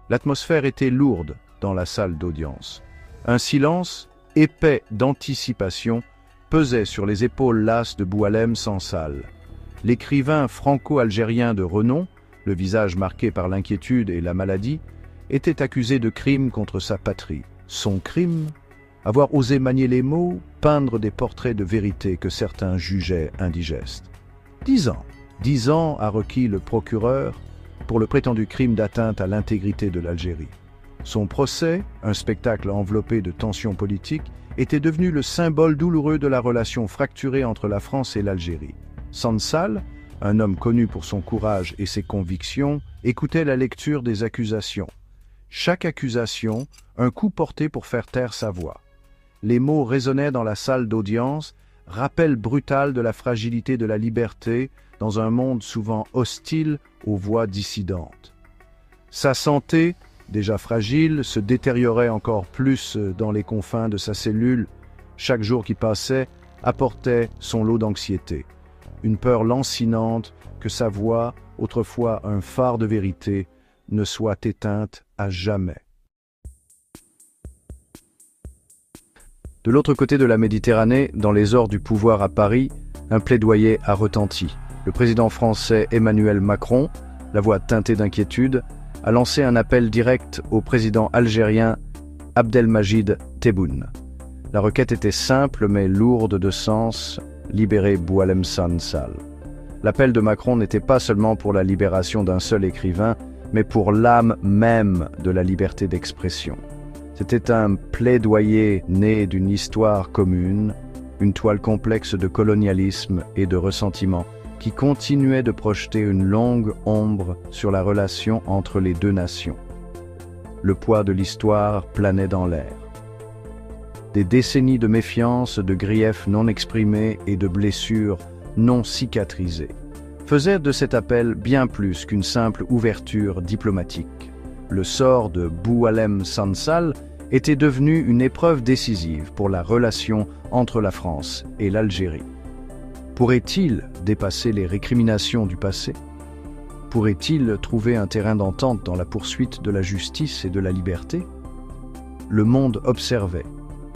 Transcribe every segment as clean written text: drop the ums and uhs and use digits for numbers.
L'atmosphère était lourde dans la salle d'audience. Un silence, épais d'anticipation, pesait sur les épaules lasses de Boualem Sansal. L'écrivain franco-algérien de renom, le visage marqué par l'inquiétude et la maladie, était accusé de crime contre sa patrie. Son crime? Avoir osé manier les mots, peindre des portraits de vérité que certains jugeaient indigestes. 10 ans. 10 ans a requis le procureur pour le prétendu crime d'atteinte à l'intégrité de l'Algérie. Son procès, un spectacle enveloppé de tensions politiques, était devenu le symbole douloureux de la relation fracturée entre la France et l'Algérie. Sansal, un homme connu pour son courage et ses convictions, écoutait la lecture des accusations. Chaque accusation, un coup porté pour faire taire sa voix. Les mots résonnaient dans la salle d'audience, rappel brutal de la fragilité de la liberté dans un monde souvent hostile aux voix dissidentes. Sa santé, déjà fragile, se détériorait encore plus dans les confins de sa cellule. Chaque jour qui passait apportait son lot d'anxiété. Une peur lancinante que sa voix, autrefois un phare de vérité, ne soit éteinte à jamais. De l'autre côté de la Méditerranée, dans les ors du pouvoir à Paris, un plaidoyer a retenti. Le président français Emmanuel Macron, la voix teintée d'inquiétude, a lancé un appel direct au président algérien Abdelmajid Tebboune. La requête était simple mais lourde de sens, libérer Boualem Sansal. L'appel de Macron n'était pas seulement pour la libération d'un seul écrivain, mais pour l'âme même de la liberté d'expression. C'était un plaidoyer né d'une histoire commune, une toile complexe de colonialisme et de ressentiment qui continuait de projeter une longue ombre sur la relation entre les deux nations. Le poids de l'histoire planait dans l'air. Des décennies de méfiance, de griefs non exprimés et de blessures non cicatrisées faisaient de cet appel bien plus qu'une simple ouverture diplomatique. Le sort de Boualem Sansal était devenu une épreuve décisive pour la relation entre la France et l'Algérie. Pourrait-il dépasser les récriminations du passé? Pourrait-il trouver un terrain d'entente dans la poursuite de la justice et de la liberté? Le monde observait,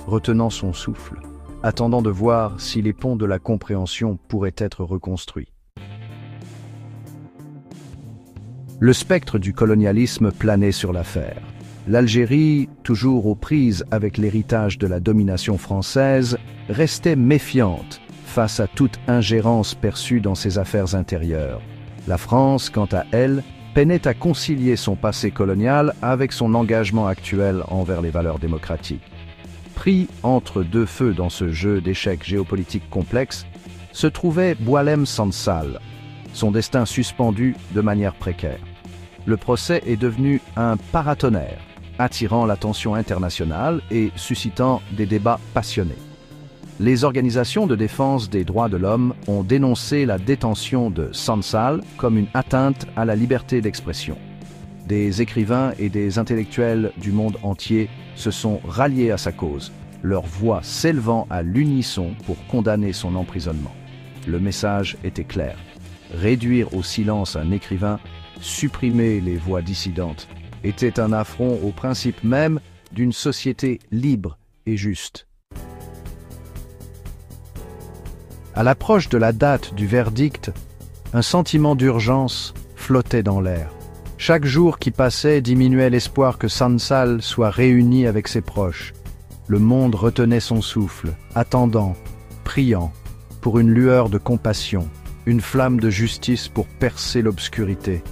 retenant son souffle, attendant de voir si les ponts de la compréhension pourraient être reconstruits. Le spectre du colonialisme planait sur l'affaire. L'Algérie, toujours aux prises avec l'héritage de la domination française, restait méfiante face à toute ingérence perçue dans ses affaires intérieures. La France, quant à elle, peinait à concilier son passé colonial avec son engagement actuel envers les valeurs démocratiques. Pris entre deux feux dans ce jeu d'échecs géopolitiques complexes, se trouvait Boualem Sansal, son destin suspendu de manière précaire. Le procès est devenu un paratonnerre, attirant l'attention internationale et suscitant des débats passionnés. Les organisations de défense des droits de l'homme ont dénoncé la détention de Sansal comme une atteinte à la liberté d'expression. Des écrivains et des intellectuels du monde entier se sont ralliés à sa cause, leur voix s'élevant à l'unisson pour condamner son emprisonnement. Le message était clair. Réduire au silence un écrivain, supprimer les voix dissidentes, était un affront au principe même d'une société libre et juste. À l'approche de la date du verdict, un sentiment d'urgence flottait dans l'air. Chaque jour qui passait diminuait l'espoir que Sansal soit réuni avec ses proches. Le monde retenait son souffle, attendant, priant, pour une lueur de compassion, une flamme de justice pour percer l'obscurité.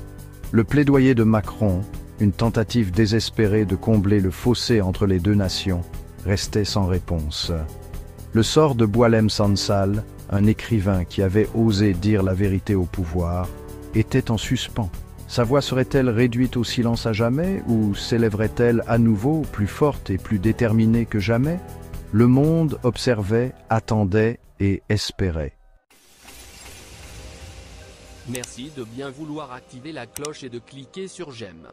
Le plaidoyer de Macron, une tentative désespérée de combler le fossé entre les deux nations, restait sans réponse. Le sort de Boualem Sansal, un écrivain qui avait osé dire la vérité au pouvoir, était en suspens. Sa voix serait-elle réduite au silence à jamais ou s'élèverait-elle à nouveau plus forte et plus déterminée que jamais? Le monde observait, attendait et espérait. Merci de bien vouloir activer la cloche et de cliquer sur j'aime.